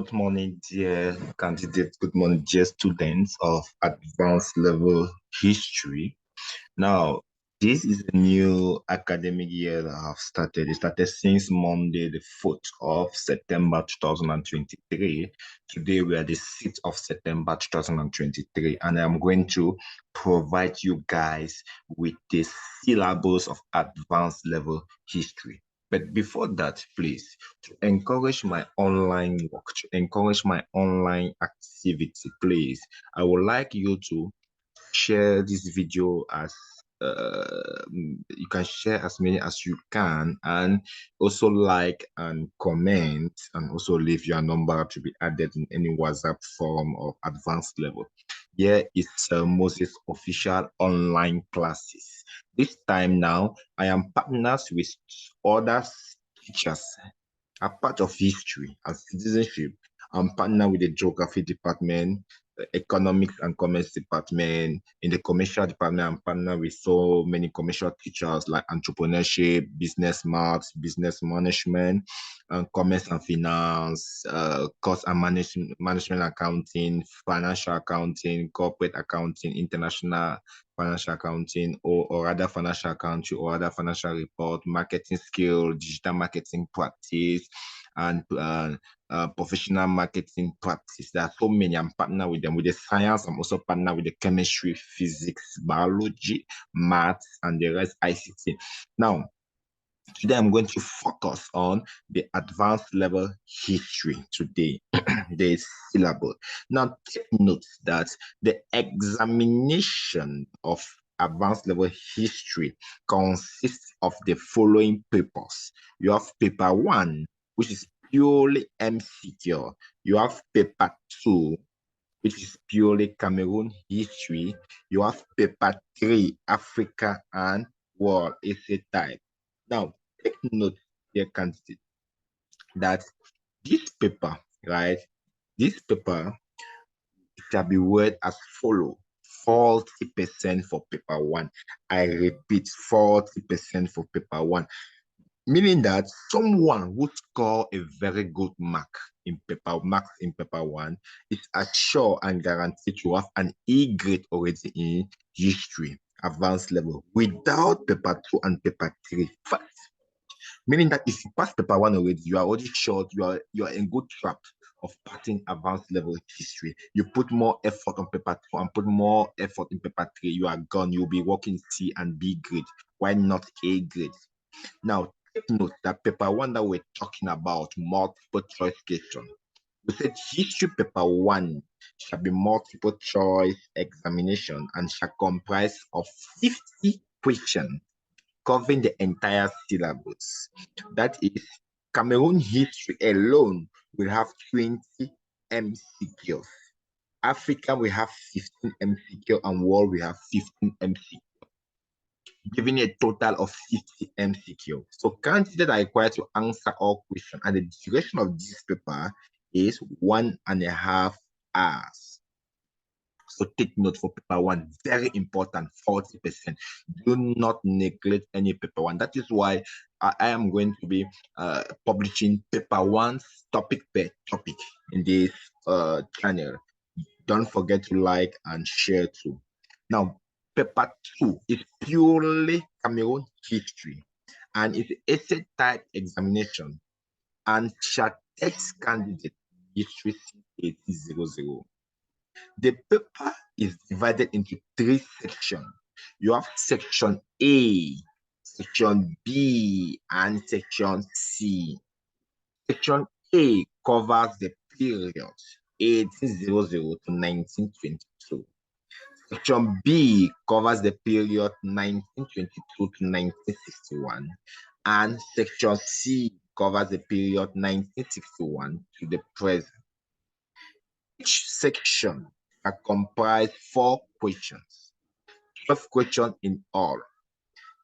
Good morning, dear candidates. Good morning, dear students of advanced level history. Now, this is a new academic year that have started. It started since Monday, the 4th of September 2023. Today, we are the 6th of September 2023, and I'm going to provide you guys with the syllabus of advanced level history. But before that, please, to encourage my online work, to encourage my online activity, please, I would like you to share this video as you can share as many as you can, and also like and comment, and also leave your number to be added in any WhatsApp forum of advanced level. Here is Moses official online classes. This time now, I am partners with other teachers. A part of history and citizenship. I'm partner with the geography department, the economics and commerce department. In the commercial department, I'm partner with so many commercial teachers like entrepreneurship, business maths, business management, commerce and finance, cost and management accounting, financial accounting, corporate accounting, international financial accounting, or other financial accounting, or other financial report, marketing skill, digital marketing practice, and professional marketing practice. There are so many. I'm partner with them. With the science, I'm also partner with the chemistry, physics, biology, maths, and the rest ICT. Now, today I'm going to focus on the advanced level history today, the syllabus. Now, take note that the examination of advanced level history consists of the following papers. You have paper 1, which is purely MCQ. You have paper 2, which is purely Cameroon history. You have paper 3, Africa and world essay type. Now, take note, dear candidate, that this paper, right, this paper shall be worded as follow: 40% for paper 1. I repeat, 40% for paper 1. Meaning that someone would score a very good marks in paper 1 is assured and guaranteed to have an E grade already in history, advanced level, without paper 2 and paper 3. Fact. Meaning that if you pass paper 1 already, you are already short, you are in good trap of passing advanced level history. You put more effort on paper 2 and put more effort in paper 3, you are gone. You'll be working C and B grade. Why not A grade? Now, take note that paper 1 that we're talking about, multiple choice question. We said history paper 1 shall be multiple choice examination and shall comprise of 50 questions covering the entire syllabus. That is, Cameroon history alone will have 20 MCQs. Africa will have 15 MCQ, and world will have 15 MCQ, giving a total of 50 MCQ. So candidates are required to answer all questions, and the duration of this paper is 1.5 hours. So take note for paper 1, very important, 40%. Do not neglect any paper 1. That is why I am going to be publishing paper 1's topic per topic in this channel. Don't forget to like and share too. Now, paper 2 is purely Cameroon history, and it's essay type examination and shall test candidate history 1800. The paper is divided into 3 sections. You have section A, section B, and section C. Section A covers the period 1800 to 1922. Section B covers the period 1922 to 1961. And section C covers the period 1961 to the present. Each section comprise 4 questions, 12 questions in all.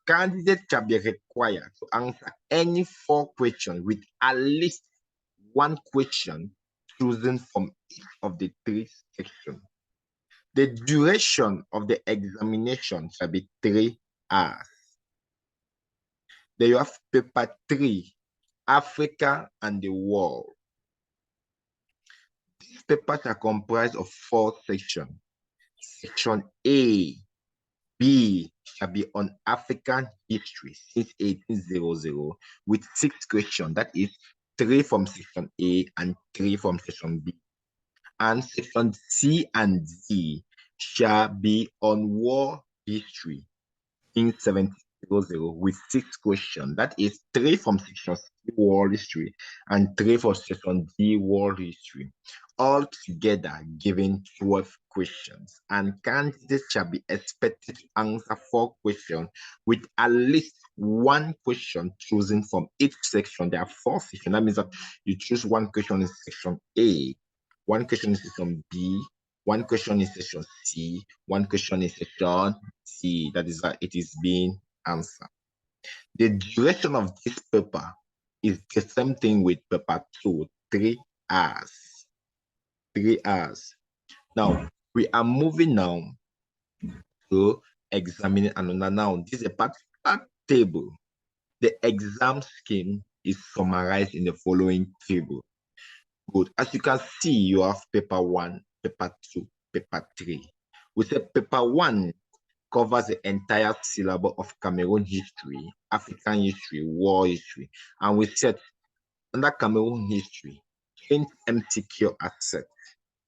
Candidates shall be required to answer any 4 questions with at least 1 question chosen from each of the 3 sections. The duration of the examination shall be 3 hours. Then you have paper 3, Africa and the world. These papers are comprised of 4 sections. Section A, B shall be on African history since 1800 with 6 questions. That is 3 from section A and 3 from section B. And section C and D shall be on war history in 1700 with 6 questions. That is 3 from section C world history and 3 from section D world history. All together giving 12 questions. And candidates shall be expected to answer 4 questions with at least 1 question chosen from each section. There are 4 sections. That means that you choose 1 question in section A, 1 question in section B, 1 question in section C, 1 question in section D. That is that it is being answered. The duration of this paper is the same thing with paper 2, 3 hours. 3 hours. Now, we are moving now to examining another. Now, this is a particular table. The exam scheme is summarized in the following table. Good. As you can see, you have paper 1, paper 2, paper 3. We say paper 1 covers the entire syllabus of Cameroon history, African history, war history. And we said under Cameroon history, 20 MCQ are set.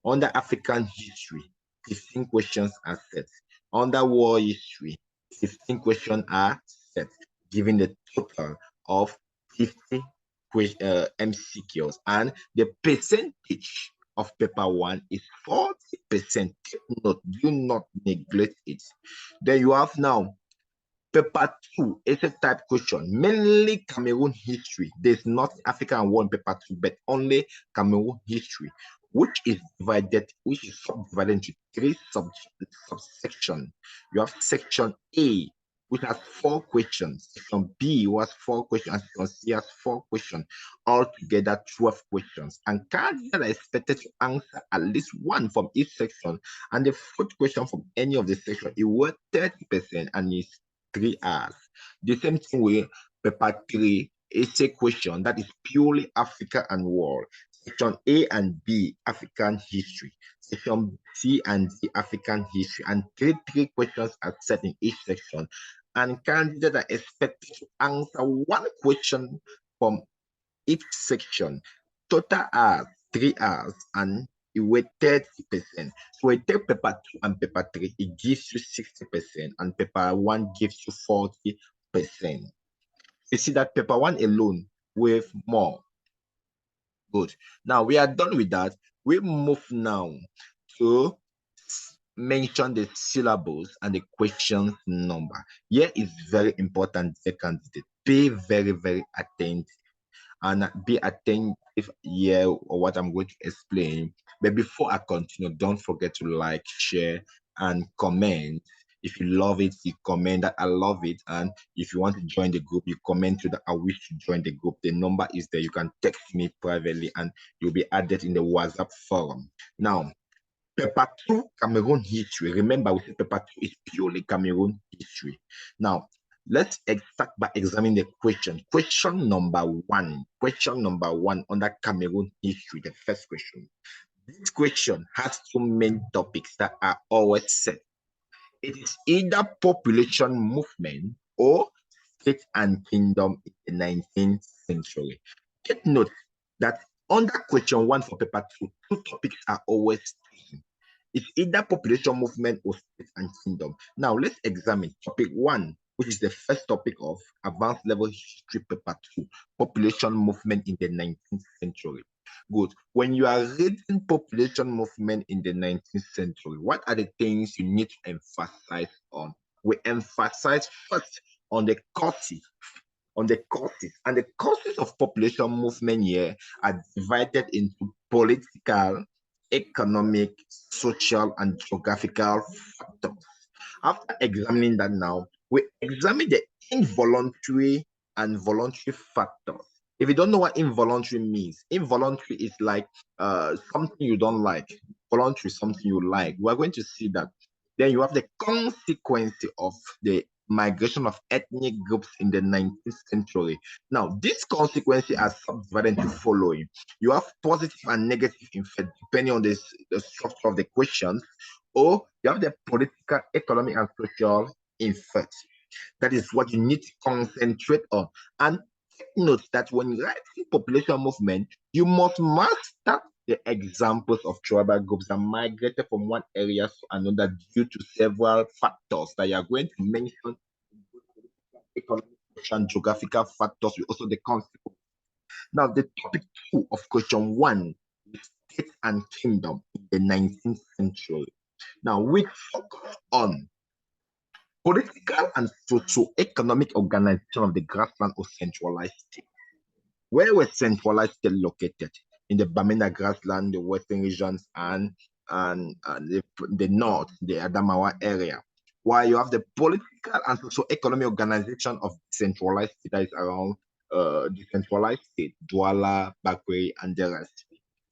Under African history, 15 questions are set. Under war history, 15 questions are set, giving the total of 50 MCQs. And the percentage of paper 1 is 40%. Do not neglect it. Then you have now paper 2, essay type question, mainly Cameroon history. There's not African war in paper 2, but only Cameroon history, which is subdivided into 3 subsections. You have section A, which has 4 questions. Section B was 4 questions, and section C has 4 questions. Altogether 12 questions. And candidates are expected to answer at least 1 from each section. And the 4th question from any of the sections is worth 30% and is 3 hours. The same thing with paper 3, essay question that is purely Africa and world. Section A and B, African history. Section C and D, African history. And 3 questions are set in each section. And candidates are expected to answer 1 question from each section. Total hours, 3 hours, and it weighs 30%. So we take paper 2 and paper 3, it gives you 60%, and paper 1 gives you 40%. You see that paper 1 alone with more. Good. Now we are done with that. We move now to mention the syllabus and the questions number. Here is very important, the candidate. Pay very, very attentive and be attentive here or what I'm going to explain. But before I continue, don't forget to like, share, and comment. If you love it, you comment that I love it. And if you want to join the group, you comment to that I wish to join the group. The number is there. You can text me privately and you'll be added in the WhatsApp forum. Now, paper 2, Cameroon history. Remember, we said paper 2 is purely Cameroon history. Now, let's start by examining the question. Question number 1. Question number 1 under Cameroon history, the first question. This question has 2 main topics that are always set. It is either population movement or state and kingdom in the 19th century. Take note that under question 1 for paper 2, 2 topics are always chosen. It's either population movement or state and kingdom. Now let's examine topic 1, which is the first topic of advanced level history paper 2, population movement in the 19th century. Good. When you are reading population movement in the 19th century, what are the things you need to emphasize on? We emphasize first on the causes. And the causes of population movement here are divided into political, economic, social, and geographical factors. After examining that now, we examine the involuntary and voluntary factors. If you don't know what involuntary means, involuntary is like something you don't like. Voluntary is something you like. We're going to see that. Then you have the consequence of the migration of ethnic groups in the 19th century. Now, these consequences are subdivided into following. You have positive and negative effect depending on the structure of the questions, or you have the political, economic, and social effect. That is what you need to concentrate on. And take note that when writing population movement, you must master the examples of tribal groups that migrated from one area to another due to several factors that you are going to mention. Economic and geographical factors will also the consequence. Now, the topic 2 of question 1 is state and kingdom in the 19th century. Now, we focus on political and socio-economic organization of the grassland or centralized state. Where were centralized states located? In the Bamenda grassland, the western regions, and the north, the Adamawa area. While you have the political and socio-economic organization of centralized state that is around decentralized state, Douala, Bakwe, and the rest.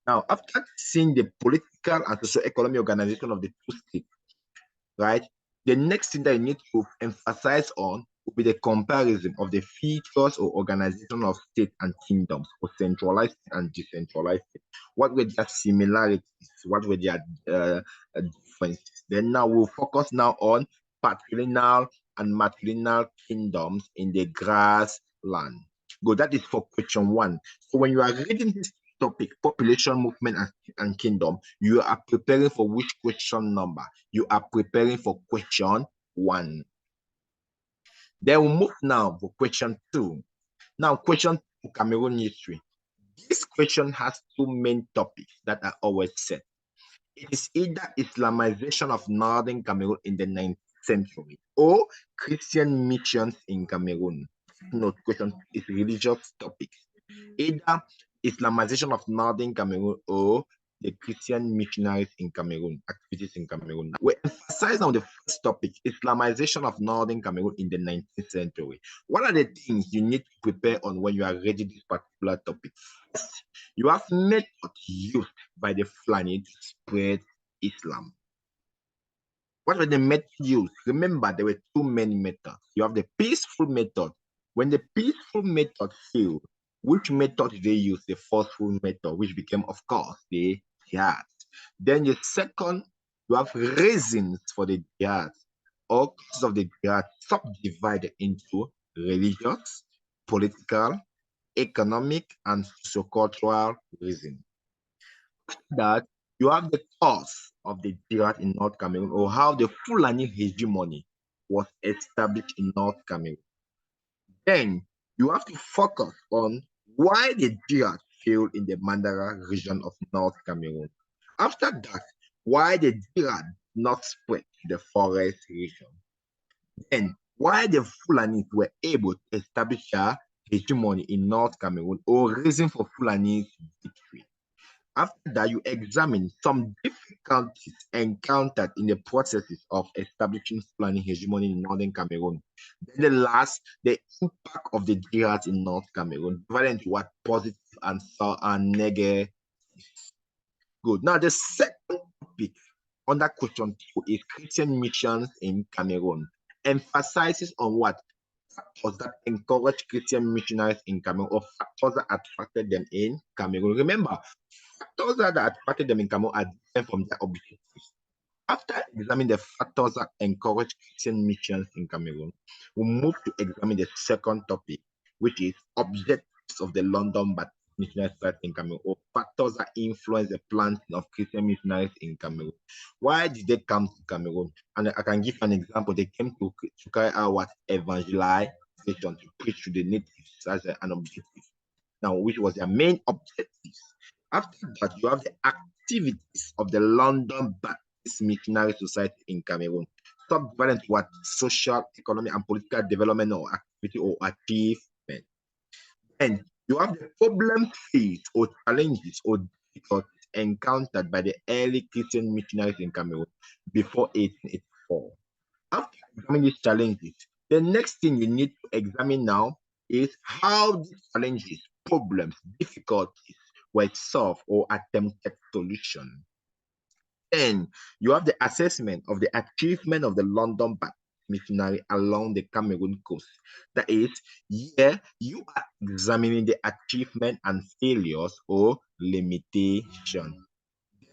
Now, after seeing the political and socio-economic organization of the two states, right? The next thing that you need to emphasize on will be the comparison of the features or organization of state and kingdoms, or centralized and decentralized. What were their similarities? What were their differences? Then now we'll focus now on patrilineal and matrilineal kingdoms in the grassland. Good, that is for question 1. So when you are reading this topic, population movement and kingdom, you are preparing for which question number? You are preparing for question 1. Then we'll move now for question 2. Now, question 2, Cameroon history. This question has two main topics that are always set. It is either Islamization of northern Cameroon in the 19th century or Christian missions in Cameroon. Note, question is religious topics. Either Islamization of northern Cameroon or the Christian missionaries in Cameroon, activities in Cameroon. We emphasize on the first topic, Islamization of northern Cameroon in the 19th century. What are the things you need to prepare on when you are reading this particular topic? First, you have methods used by the Fulani to spread Islam. What were the methods used? Remember, there were two main methods. You have the peaceful method. When the peaceful method failed, which method did they use? The forceful method, which became, of course, the jihad. Then the second, you have reasons for the jihad, or causes of the jihad, subdivided into religious, political, economic, and sociocultural reasons. That you have the cause of the jihad in North Cameroon, or how the Fulani hegemony was established in North Cameroon. Then you have to focus on why the jihad failed in the Mandara region of North Cameroon. After that, why the jihad not spread to the forest region. Then why the Fulani were able to establish their hegemony in North Cameroon, or reason for Fulani's victory. After that, you examine some difficulties encountered in the processes of establishing Fulani hegemony in Northern Cameroon. Then the last, the impact of the jihad in North Cameroon, divided into what positive and negative. Good. Now, the second topic under question 2 is Christian missions in Cameroon. Emphasizes on what? Factors that encourage Christian missionaries in Cameroon, or factors that attracted them in Cameroon. Remember, factors that attracted them in Cameroon are different from their objectives. After examining the factors that encourage Christian missions in Cameroon, we move to examine the second topic, which is objectives of the London Baptist missionary society in Cameroon, or factors that influence the planting of Christian missionaries in Cameroon. Why did they come to Cameroon? And I can give an example. They came to carry out what? Evangelization, to preach to the natives as an objective. Now, which was their main objectives. After that, you have the activities of the London Baptist Missionary Society in Cameroon, subdivided into what? Social, economic, and political development or activity or achievement. And you have the problem faced or challenges or difficulties encountered by the early Christian missionaries in Cameroon before 1884. After examining these challenges, the next thing you need to examine now is how these challenges, problems, difficulties were solved or attempted solution. Then you have the assessment of the achievement of the London Baptist missionary along the Cameroon coast. That is, here you are examining the achievement and failures or limitation.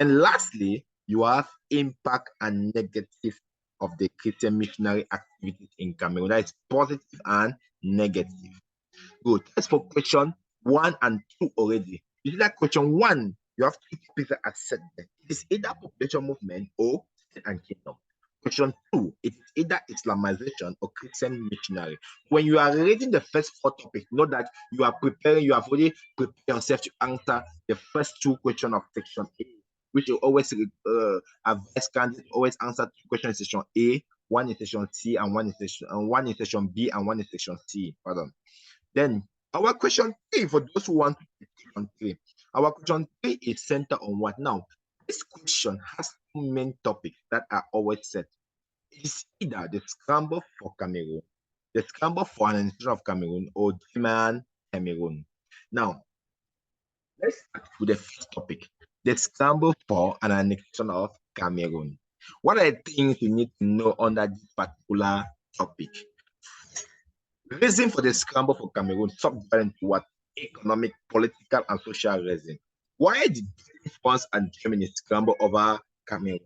And lastly, you have impact and negative of the Christian missionary activities in Cameroon. That is positive and negative. Good. That's for question 1 and 2 already. You see that question 1, you have two topics that are set there. It is either population movement or state and kingdom. Question 2, it is either Islamization or Christian missionary. When you are reading the first 4 topics, know that you are preparing, you have already prepared yourself to answer the first 2 questions of section A, which you always advise candidates always answer 2 questions in section A, 1 in section C, and 1 in section B, and 1 in section C. Pardon. Then our question 3, for those who want to take question 3, our question 3 is centered on what? Now, this question has 2 main topics that are always set. It is either the scramble for Cameroon, the scramble for an annexation of Cameroon, or German Cameroon. Now, let's start with the first topic, the scramble for an annexation of Cameroon. What are the things you need to know under this particular topic? Reason for the scramble for Cameroon subdivided into what? Economic, political, and social reason. Why did France and Germany scramble over Cameroon?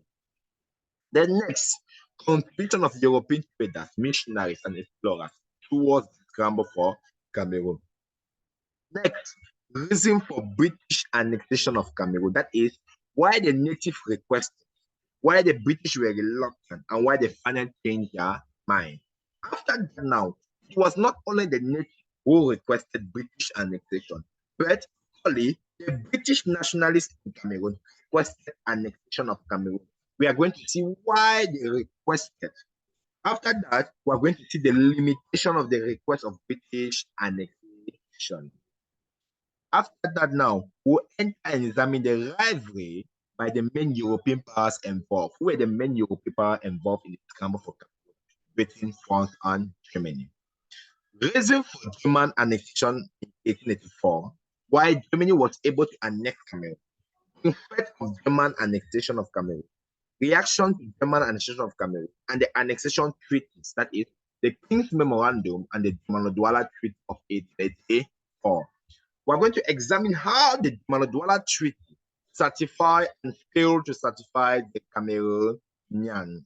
The next, contribution of European traders, missionaries, and explorers towards the scramble for Cameroon. Next, reason for British annexation of Cameroon. That is, why the native requested, why the British were reluctant, and why they finally changed their mind. After that now, it was not only the native who requested British annexation, but only the British nationalists in Cameroon requested annexation of Cameroon. We are going to see why they requested. After that, we are going to see the limitation of the request of British annexation. After that now, we'll enter and examine the rivalry by the main European powers involved. Who were the main European powers involved in the scramble for Cameroon between France and Germany? Reason for German annexation in 1884, why Germany was able to annex Cameroon. Effect of German annexation of Cameroon. Reaction to German annexation of Cameroon and the annexation treaties, that is, the King's Memorandum and the German-Douala Treaty of 1884. We're going to examine how the German-Douala Treaty certify and fail to certify the Cameroonian.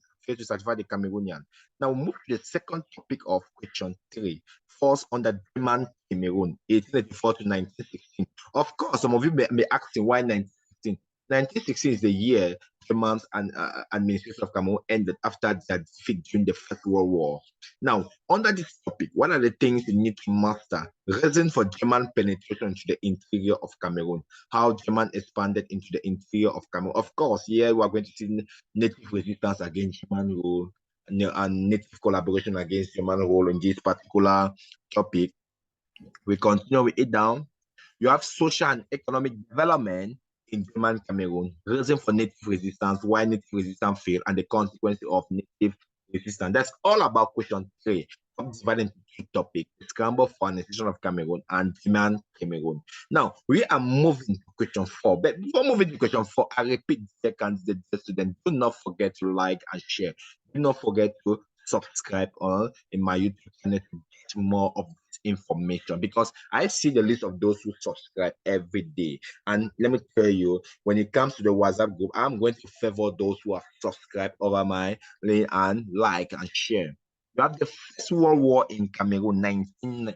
Now we'll move to the second topic of question 3, falls under German Cameroon, 1884 to 1916. Of course, some of you may ask why 1916. 1916 is the year Germans and administration of Cameroon ended after their defeat during the First World War. Now, under this topic, what are the things you need to master? Reason for German penetration into the interior of Cameroon, how German expanded into the interior of Cameroon. Of course, here we are going to see native resistance against German rule and native collaboration against German rule in this particular topic. We continue with it down. You have social and economic development in German Cameroon, reason for native resistance, why native resistance failed, and the consequences of native resistance. That's all about question 3. I'm divided into 2 topics: the scramble for annexation of Cameroon and German Cameroon. Now, we are moving to question 4. But before moving to question 4, I repeat, dear candidates, students, do not forget to like and share. Do not forget to subscribe in my YouTube channel to get more of this information, because I see the list of those who subscribe every day. And let me tell you, when it comes to the WhatsApp group, I'm going to favor those who have subscribed over my link and like and share. You have the First World War in Cameroon, 1914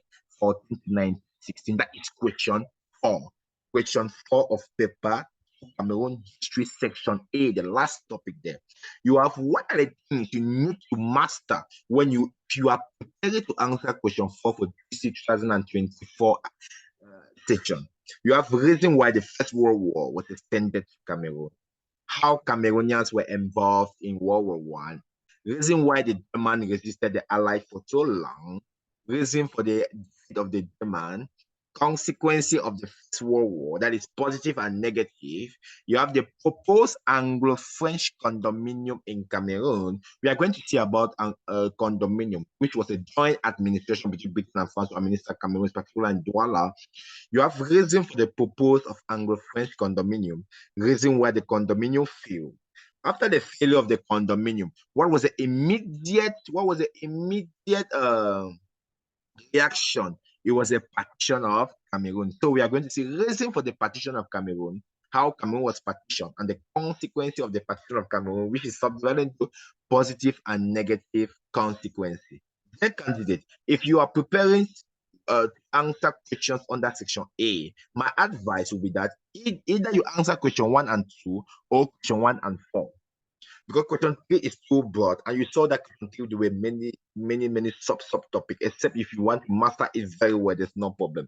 to 1916. That is question 4. Question 4 of paper Cameroon history section A, the last topic there. You have what are the things you need to master when you are prepared to answer question 4 for this 2024 section. You have reason why the First World War was extended to Cameroon, how Cameroonians were involved in World War One, reason why the German resisted the Allies for so long, reason for the defeat of the German, consequences of the First World War, that is positive and negative. You have the proposed Anglo-French condominium in Cameroon. We are going to see about a condominium, which was a joint administration between Britain and France to administer Cameroon's Patrilineal and Douala. You have reason for the proposal of Anglo-French condominium, reason why the condominium failed, After the failure of the condominium, what was the immediate reaction? It was a partition of Cameroon. So we are going to see reason for the partition of Cameroon, how Cameroon was partitioned, and the consequence of the partition of Cameroon, which is subdivided into positive and negative consequences. Then, candidate, if you are preparing to answer questions under section A, my advice will be that either you answer question 1 and 2 or question 1 and 4, because question 3 is too broad, and you saw that question 3 there were many subtopics. Except if you want to master it very well, there's no problem.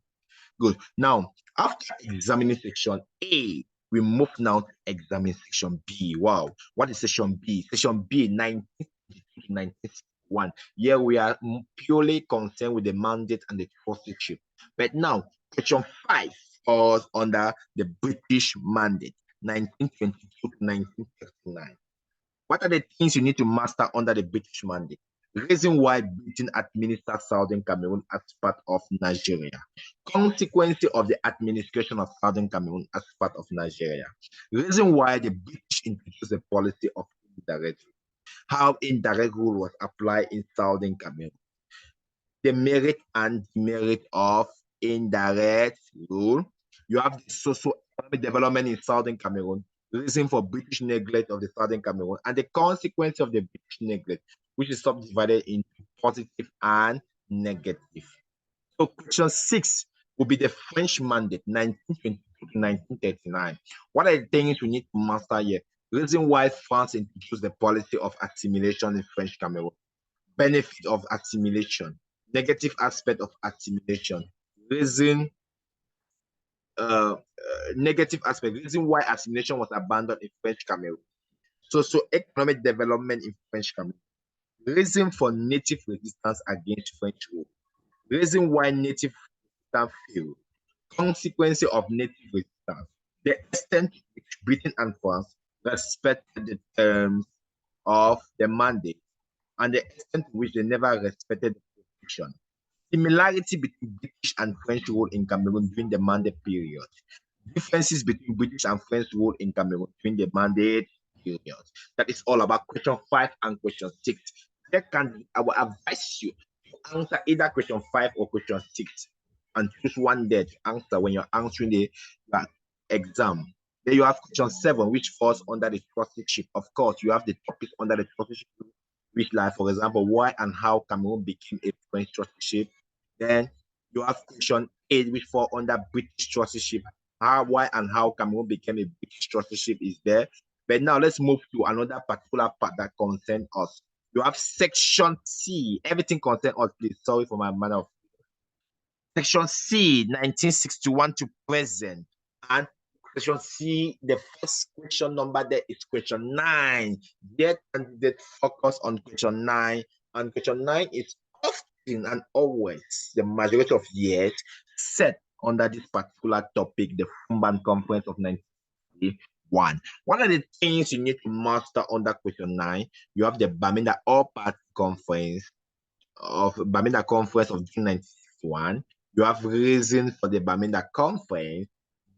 Good. Now, after examining section A, we move now to examine section B. Wow, what is section B? Section B, 1922 to 1961. Here we are purely concerned with the mandate and the trusteeship. But now, section 5 falls under the British mandate, 1922 to 1939. What are the things you need to master under the British mandate? Reason why Britain administered Southern Cameroon as part of Nigeria. Consequence of the administration of Southern Cameroon as part of Nigeria. Reason why the British introduced a policy of indirect rule. How indirect rule was applied in Southern Cameroon. The merit and demerit of indirect rule. You have the socio-economic development in Southern Cameroon, reason for British neglect of the Southern Cameroon, and the consequence of the British neglect, which is subdivided into positive and negative. So question 6 will be the French mandate, 1922 to 1939. What are the things we need to master here? Reason why France introduced the policy of assimilation in French Cameroon. Benefit of assimilation, negative aspect of assimilation, reason negative aspect, reason why assimilation was abandoned in French Cameroon, socio-economic development in French Cameroon, reason for native resistance against French rule, reason why native resistance failed, consequences of native resistance, the extent to which Britain and France respected the terms of the mandate, and the extent to which they never respected the constitution. Similarity between British and French rule in Cameroon during the mandate period. Differences between British and French rule in Cameroon during the mandate period. That is all about question 5 and question 6. I will advise you to answer either question 5 or question 6 and choose one there to answer when you're answering the exam. Then you have question 7, which falls under the trusteeship. Of course, you have the topics under the trusteeship, which, like, for example, why and how Cameroon became a French trusteeship. Then you have question 8, which fall under British trusteeship. Why and how Cameroon became a British trusteeship is there. But now let's move to another particular part that concerns us. You have section C. Everything concerns us, please. Sorry for my manner of. Section C, 1961 to present. And section C, the first question number there is question 9. Yet candidate focus on question 9. And question 9 is often and always, the majority of years, set under this particular topic, the Fumban Conference of 1961. One of the things you need to master under question 9, you have the Bamenda All-Party Conference of June 1961. You have reason for the Bamenda Conference,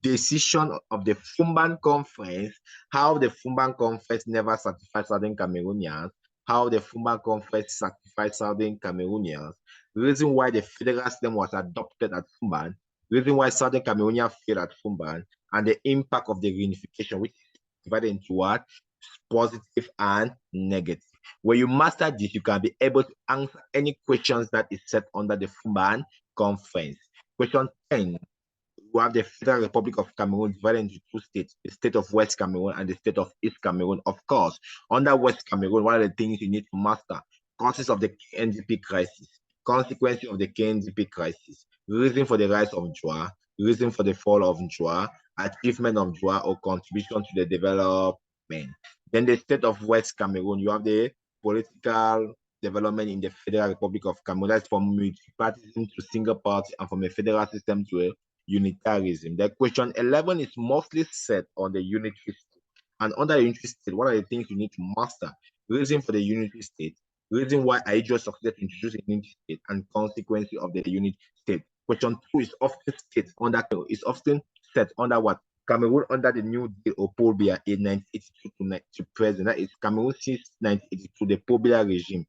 decision of the Fumban Conference, how the Fumban Conference never certified Southern Cameroonians, how the Fumban Conference certified Southern Cameroonians, reason why the federal system was adopted at Fumban, reason why Southern Cameroonians failed at Fumban, and the impact of the reunification, which is divided into what? Positive and negative. When you master this, you can be able to answer any questions that is set under the Fumban Conference. Question 10, we have the Federal Republic of Cameroon divided into 2 states, the state of West Cameroon and the state of East Cameroon. Of course, under West Cameroon, one of the things you need to master: causes of the KNDP crisis, consequences of the KNDP crisis, reason for the rise of Joa, reason for the fall of Joa, achievement of Joa or contribution to the development. Then the state of West Cameroon, you have the political development in the Federal Republic of Cameroon. That's from multipartyism to single party and from a federal system to a unitarism. The question 11 is mostly set on the unitary state. And under the unitary state, what are the things you need to master? Reason for the unitary state, reason why Aidjo succeeded to introduce a unitary state, and consequences of the unitary state. Question 2 is often set under what? Cameroon under the New Deal or Pobia in 1982 to present. That is Cameroon since 1982, the Pobia regime,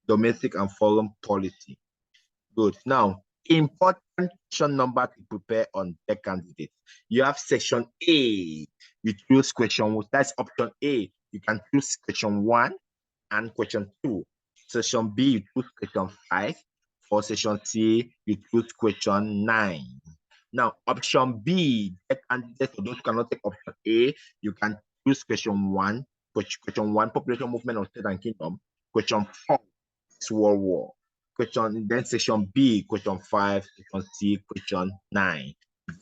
domestic and foreign policy. Good. Now, important question number to prepare on the candidates. You have section A. You choose question 1. That's option A. You can choose question 1 and question 2. Section B, you choose question 5. For section C, you choose question 9. Now, option B, the candidates, for those who cannot take option A, you can choose question 1. Question 1, population movement of state and kingdom. Question 4, World War. Question, then section B, question 5, section C, question 9.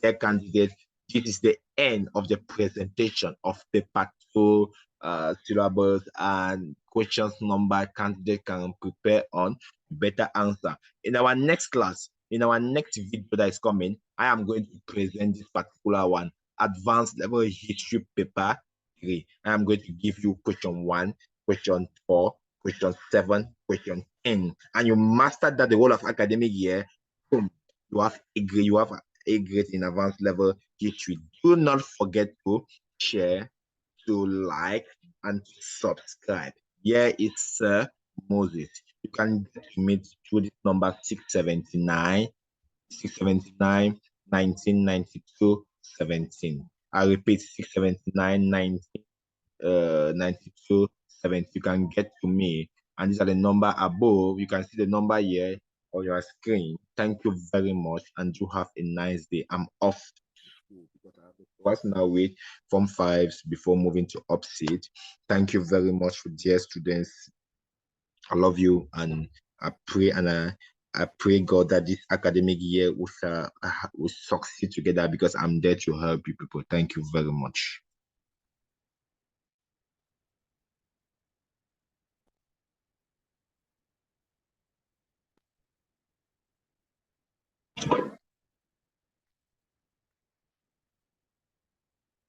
Dear candidate, this is the end of the presentation of paper 2, syllabus and questions number candidate can prepare on better answer. In our next class, in our next video that is coming, I am going to present this particular one, advanced level history paper 3. I am going to give you question 1, question 4, question 7, question 10, and you mastered that the whole of academic year, boom, you have a grade in advanced level history. Do not forget to share, to like, and to subscribe. Here is Sir Moses. You can get to me through this number 679 1992 17. I repeat, 679 92 70. You can get to me, and these are the number above. You can see the number here on your screen. Thank you very much, and you have a nice day. I'm off because I have to twice now wait Form 5s before moving to upseat. Thank you very much, for dear students. I love you, and I pray I pray God that this academic year will succeed together, because I'm there to help you people. Thank you very much.